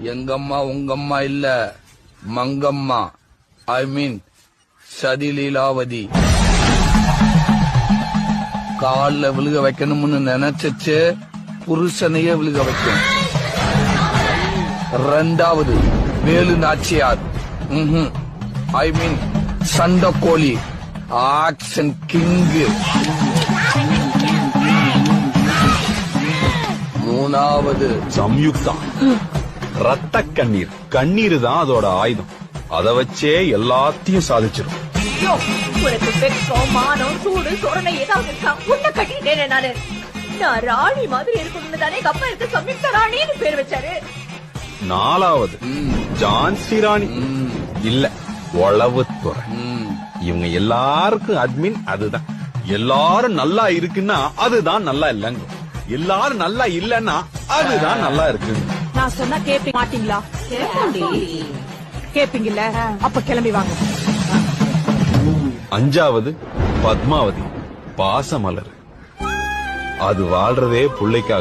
எங்கம்மா உங்கம்மா இல்ல, மங்கம்மா. ஐ மீன் சதிலீலாவதி. கால்ல விழுக வைக்கணும்னு நினைச்சு புருஷனையே விழுக வைக்கும். ரெண்டாவது வேலு நாச்சியார். ஐ மீன் சண்டக்கோழி, ஆக்ஷன் கிங்கு. மூணாவது சம்யுக்தா. ரத்த கண்ணீர். கண்ணீர் தான் அதோட ஆயுதம். அத வச்சே எல்லாத்தையும் சாதிச்சிடும். உனக்கு வெட்கம், மானம், சூடு, சொரணை ஏதாவது உன்னை கட்டிட்டேன் நானு. நான் ராணி மாதிரி இருக்கணும்னு தானே எங்க அப்பா இருக்க சம்யுக்தா ராணின்னு பேர் வச்சாரு. நாலாவது ஜான்சி ராணி. இல்ல, உளவுத்துறை. இவங்க எல்லாருக்கும் அட்மின் அதுதான். எல்லாரும் நல்லா இருக்குன்னா அதுதான் நல்லா இல்லங்க. எல்லாரும் நல்லா இல்லன்னா அதுதான் நல்லா இருக்கு. நான் சொன்னா கேட்க மாட்டீங்களா? கேப்பீங்கல்ல, அப்ப கிளம்பி வாங்க. அஞ்சாவது பத்மாவதி, பாசமலர். அது வாழ்றதே புள்ளைக்காக